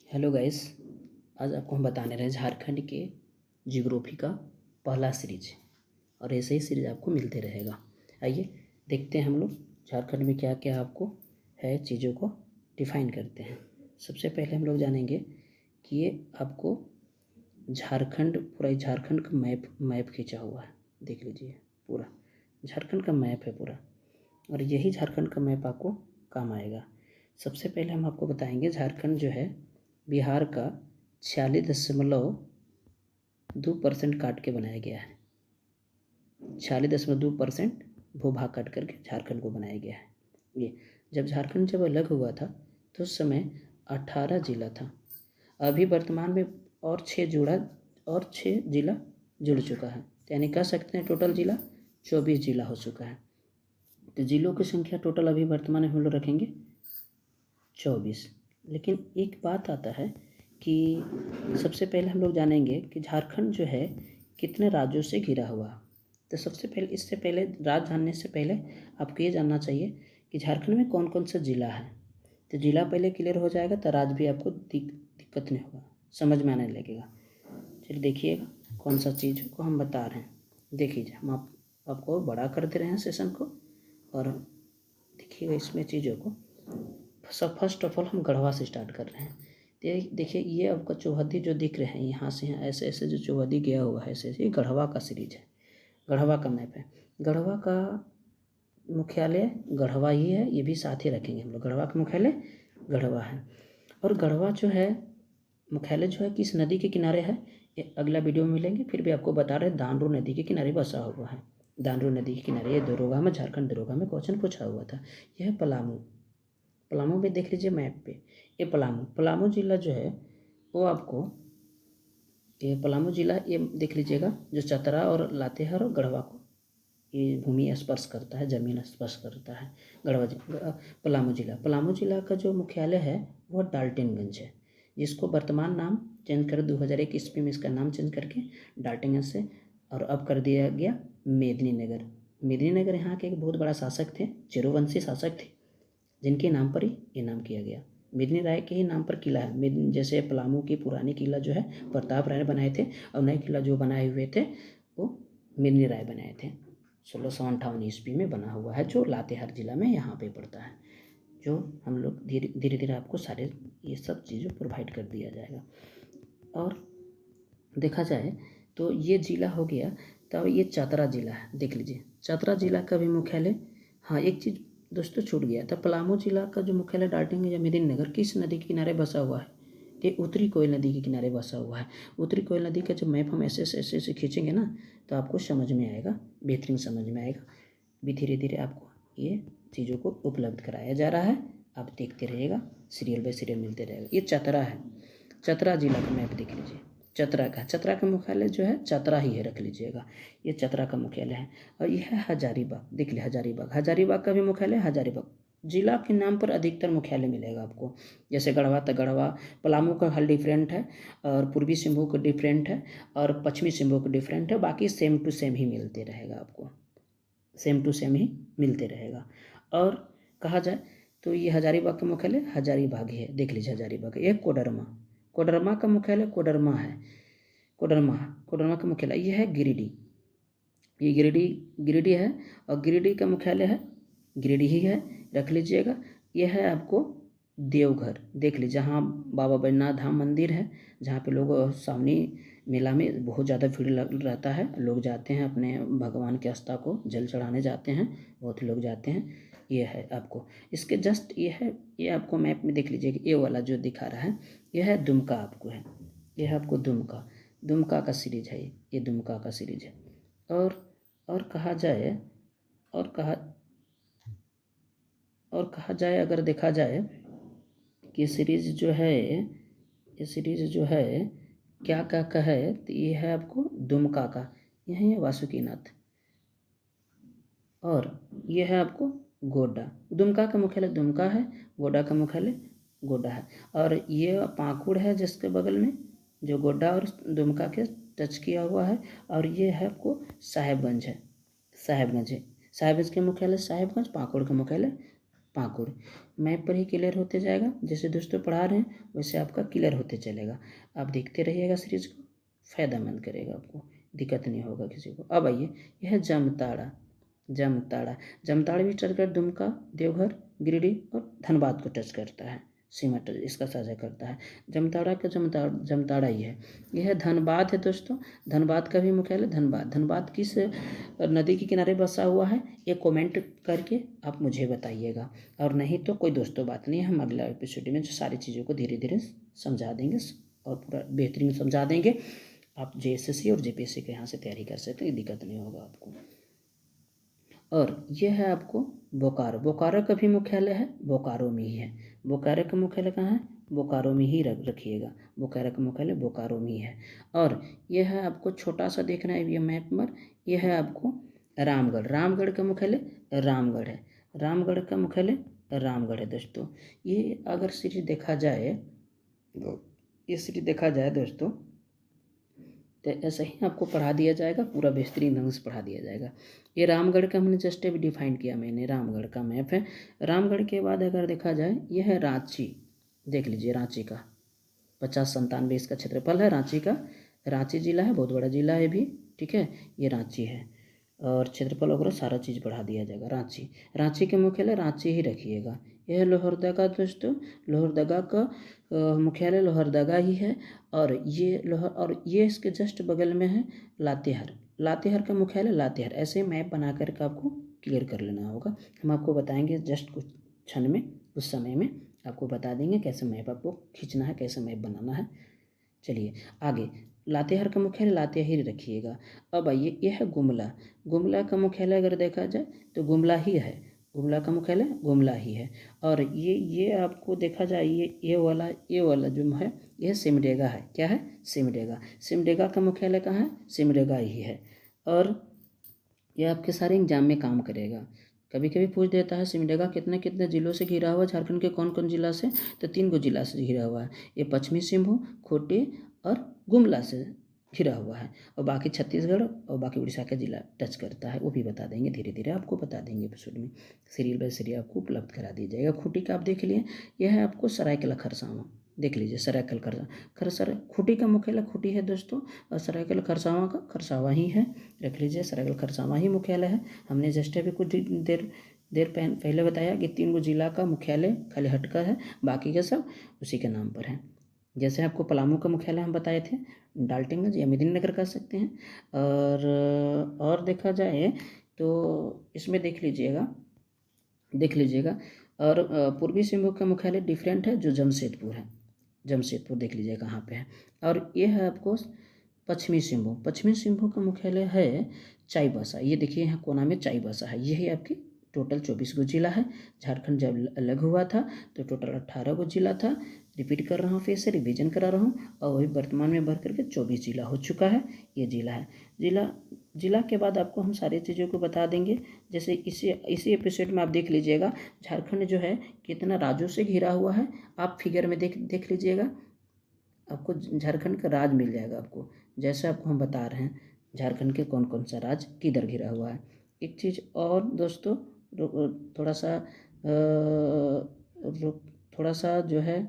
Hello guys. आज आपको हम बताने रहे हैं झारखंड के जियोग्राफी का पहला सीरीज और ऐसे ही सीरीज आपको मिलते रहेगा। आइए देखते हैं हम लोग झारखंड में क्या क्या आपको है, चीज़ों को डिफाइन करते हैं। सबसे पहले हम लोग जानेंगे कि ये आपको झारखंड, पूरा झारखंड का मैप खींचा हुआ है। देख लीजिए, पूरा झारखंड का मैप है पूरा, और यही झारखंड का मैप आपको काम आएगा। सबसे पहले हम आपको बताएंगे झारखंड जो है बिहार का 46.2% काट के बनाया गया है। 46.2% भूभाग काट करके झारखंड को बनाया गया है। ये जब झारखंड अलग हुआ था तो उस समय 18 जिला था। अभी वर्तमान में और 6 जिला जुड़ चुका है, यानी कह सकते हैं टोटल जिला 24 जिला हो चुका है। तो जिलों की संख्या टोटल अभी वर्तमान में हम लोग रखेंगे 24। लेकिन एक बात आता है कि सबसे पहले हम लोग जानेंगे कि झारखंड जो है कितने राज्यों से घिरा हुआ। तो सबसे पहले, इससे पहले राज्य जानने से पहले आपको ये जानना चाहिए कि झारखंड में कौन कौन सा ज़िला है। तो ज़िला पहले क्लियर हो जाएगा तो राज्य भी आपको दिक्कत नहीं होगा, समझ में आने लगेगा। चलिए देखिएगा कौन सा चीज़ को हम बता रहे हैं। देखिए हम आपको बड़ा कर दे रहे हैं सेशन को, और देखिएगा इसमें चीज़ों को। फर्स्ट ऑफ ऑल हम गढ़वा से स्टार्ट कर रहे हैं। देखिए ये आपका चौहद्दी जो दिख रहे हैं, यहाँ से यहाँ ऐसे ऐसे जो चौहद्दी गया हुआ है, ऐसे ऐसे गढ़वा का सीरीज है, गढ़वा का मैप है। गढ़वा का मुख्यालय गढ़वा ही है, ये भी साथ ही रखेंगे हम लोग। गढ़वा का मुख्यालय गढ़वा है। और गढ़वा जो है मुख्यालय जो है किस नदी के किनारे है, ये अगला वीडियो में मिलेंगे। फिर भी आपको बता रहे दानरू नदी के किनारे बसा हुआ है। दानरू नदी के किनारे, ये दरोगा में, झारखंड दरोगा में क्वेश्चन पूछा हुआ था। यह पलामू, पलामू भी देख लीजिए मैप पे। ये पलामू जिला जो है वो आपको, ये पलामू जिला ये देख लीजिएगा, जो चतरा और लातेहार और गढ़वा को ये भूमि स्पर्श करता है, जमीन स्पर्श करता है। पलामू जिला का जो मुख्यालय है वो डाल्टनगंज है, जिसको वर्तमान नाम चेंज कर 2001 ईस्वी में इसका नाम चेंज करके डाल्टनगंज से और अब कर दिया गया मेदिनीनगर। मेदिनीनगर यहाँ के एक बहुत बड़ा शासक थे, चेरोवंशी शासक थे, जिनके नाम पर ही ये नाम किया गया। मेदिनी राय के ही नाम पर किला है। जैसे पलामू की पुरानी किला जो है प्रताप राय ने बनाए थे, और नए किला जो बनाए हुए थे वो मेदिनी राय बनाए थे। 1658 ईस्वी में बना हुआ है, जो लातेहार जिला में यहाँ पे पड़ता है। जो हम लोग धीरे धीरे आपको सारे ये सब चीज़ें प्रोवाइड कर दिया जाएगा। और देखा जाए तो ये जिला हो गया। तब ये चतरा जिला है, देख लीजिए चतरा जिला का भी मुख्यालय। हाँ, एक चीज़ दोस्तों छूट गया था, पलामू जिला का जो मुख्यालय डाल्टनगंज या मेदिनीनगर किस नदी के किनारे बसा हुआ है? ये उत्तरी कोयल नदी के किनारे बसा हुआ है। उत्तरी कोयल नदी का जब मैप हम ऐसे ऐसे खींचेंगे ना तो आपको समझ में आएगा, बेहतरीन समझ में आएगा। भी धीरे धीरे आपको ये चीज़ों को उपलब्ध कराया जा रहा है, आप देखते रहिएगा, सीरियल बाय सीरियल मिलते रहेगा। ये चतरा है, चतरा जिला का मैप देख लीजिए। चतरा का मुख्यालय जो है चतरा ही है, रख लीजिएगा, ये चतरा का मुख्यालय है। और यह है हजारीबाग, देख लिया हजारीबाग का भी मुख्यालय हजारीबाग। जिला के नाम पर अधिकतर मुख्यालय मिलेगा आपको, जैसे गढ़वा तो गढ़वा। पलामू का हल डिफरेंट है, और पूर्वी सिंहभूम का डिफरेंट है, और पश्चिमी सिंहभूम का डिफरेंट है। बाकी सेम टू सेम ही मिलते रहेगा आपको, सेम टू सेम ही मिलते रहेगा। और कहा जाए तो ये हजारीबाग का मुख्यालय हजारीबाग ही है, देख लीजिए हजारीबाग। ये कोडरमा का मुख्यालय कोडरमा है। कोडरमा का मुख्यालय ये है गिरिडीह। ये गिरिडीह है, और गिरिडीह का मुख्यालय है गिरिडीह ही है, रख लीजिएगा। ये है आपको देवघर, देख लीजिए, जहाँ बाबा बैजनाथ धाम मंदिर है, जहाँ पे लोग सावनी मेला में बहुत ज़्यादा भीड़ रहता है। लोग जाते हैं अपने भगवान के आस्था को जल चढ़ाने जाते हैं, बहुत लोग जाते हैं। ये है आपको, इसके जस्ट ये है, ये आपको मैप में देख लीजिए कि ये वाला जो दिखा रहा है ये है दुमका, आपको है, ये है आपको दुमका का सीरीज है, ये दुमका का सीरीज है। और कहा जाए अगर देखा जाए कि ये सीरीज जो है क्या का है, तो ये है आपको दुमका का, यह है वासुकीनाथ, और ये है आपको गोड्डा। दुमका का मुख्यालय दुमका है, गोड्डा का मुख्यालय गोड्डा है। और ये पाकुड़ है जिसके बगल में, जो गोड्डा और दुमका के टच किया हुआ है। और ये है आपको साहेबगंज के मुख्यालय साहेबगंज, पाकुड़ का मुख्यालय पाकुड़। मैप पर ही क्लियर होते जाएगा। जैसे दोस्तों पढ़ा रहे हैं वैसे आपका क्लियर होते चलेगा। आप देखते रहिएगा सीरीज को, फ़ायदेमंद करेगा आपको, दिक्कत नहीं होगा किसी को। अब आइए, यह जामताड़ा। जामताड़ा, जामताड़ा भी टच कर दुमका, देवघर, गिरिडीह और धनबाद को टच करता है, सीमा टच इसका साझा करता है। जामताड़ा का जामताड़ा ही है। यह धनबाद है दोस्तों, धनबाद का भी मुख्यालय धनबाद। धनबाद किस नदी के किनारे बसा हुआ है, ये कमेंट करके आप मुझे बताइएगा, और नहीं तो कोई दोस्तों बात नहीं है, हम अगला एपिसोड में जो सारी चीज़ों को धीरे धीरे समझा देंगे और पूरा बेहतरीन समझा देंगे। आप JSSC और JPSC के यहाँ से तैयारी कर सकते हैं, दिक्कत नहीं होगा आपको। और यह है आपको बोकारो। बोकारो का भी मुख्यालय है बोकारो में ही है। बोकारो का मुख्यालय कहाँ है, बोकारो में ही रखिएगा। बोकारो का मुख्यालय बोकारो में ही है। और यह है आपको छोटा सा देखना है ये मैप पर, यह है आपको रामगढ़। रामगढ़ का मुख्यालय रामगढ़ है। रामगढ़ का मुख्यालय रामगढ़ है दोस्तों। ये अगर सीरीज देखा जाए, ये सीरीज देखा जाए दोस्तों, तो ऐसा ही आपको पढ़ा दिया जाएगा, पूरा बेहतरीन ढंग से पढ़ा दिया जाएगा। ये रामगढ़ का हमने जस्ट अभी डिफाइन किया, मैंने रामगढ़ का मैप है। रामगढ़ के बाद अगर देखा जाए, यह है रांची। देख लीजिए रांची का 50-97 इसका क्षेत्रफल है रांची का। रांची जिला है, बहुत बड़ा जिला है भी, ठीक है। ये रांची है और क्षेत्रफल वगैरह सारा चीज़ बढ़ा दिया जाएगा। रांची, रांची के मुख्यालय रांची ही रखिएगा। यह लोहरदगा दोस्तों, लोहरदगा का मुख्यालय लोहरदगा ही है। और ये इसके जस्ट बगल में है लातेहार। लातेहार का मुख्यालय लातेहार। ऐसे मैप बना करके आपको क्लियर कर लेना होगा। हम आपको बताएंगे जस्ट कुछ क्षण में, कुछ समय में आपको बता देंगे कैसे मैप आपको खींचना है, कैसे मैप बनाना है। चलिए आगे, लातेहार का मुख्यालय लातेहार ही रखिएगा। अब आइए, यह है गुमला। गुमला का मुख्यालय अगर देखा जाए तो गुमला ही है। गुमला का मुख्यालय गुमला ही है। और ये आपको देखा जाए, ये वाला जो है यह सिमडेगा है। क्या है, सिमडेगा। सिमडेगा का मुख्यालय कहाँ है, सिमडेगा ही है। और यह आपके सारे एग्जाम में काम करेगा। कभी कभी पूछ देता है सिमडेगा कितने कितने जिलों से घिरा हुआ, झारखंड के कौन कौन जिला से, तो 3 गो जिला से घिरा हुआ है। ये पश्चिमी सिंहभूम, खूंटी और गुमला से घिरा हुआ है। और बाकी छत्तीसगढ़ और बाकी उड़ीसा का जिला टच करता है, वो भी बता देंगे, धीरे धीरे आपको बता देंगे एपिसोड में, सीरियल बाय सीरियल आपको उपलब्ध करा दी जाएगा। खूंटी का आप देख लिए, यह है आपको सरायकेला खरसावां। देख लीजिए सरायकेला खूंटी का मुख्यालय खूंटी है दोस्तों, और सरायकेला खरसावां का खरसावां ही है। रख लीजिए, सरायकेला खरसावां ही मुख्यालय है। हमने जस्ट अभी कुछ देर पहले बताया कि 3 गो जिला का मुख्यालय खाली हटकर है, बाकी के सब उसी के नाम पर है। जैसे आपको पलामू का मुख्यालय हम बताए थे, डाल्टनगंज या मेदिनीनगर कह सकते हैं। और देखा जाए तो इसमें देख लीजिएगा। और पूर्वी सिंहभूम का मुख्यालय डिफरेंट है, जो जमशेदपुर है। जमशेदपुर देख लीजिए कहाँ पे है। और ये है आपको पश्चिमी सिंहभूम का मुख्यालय है चाईबासा। ये देखिए यहाँ कोना में चाईबासा है। यही आपकी टोटल 24 गो जिला है। झारखंड जब अलग हुआ था तो टोटल 18 गो जिला था। रिपीट कर रहा हूँ, फिर से रिवीजन करा रहा हूँ, और वही वर्तमान में भर करके 24 जिला हो चुका है। ये जिला है। जिला के बाद आपको हम सारी चीज़ों को बता देंगे। जैसे इसी एपिसोड में आप देख लीजिएगा झारखंड जो है कितना राज्यों से घिरा हुआ है। आप फिगर में देख लीजिएगा, आपको झारखंड का राज्य मिल जाएगा आपको, जैसे आपको हम बता रहे हैं झारखंड के कौन कौन सा राज्य किधर घिरा हुआ है। एक चीज़ और दोस्तों, थोड़ा सा जो है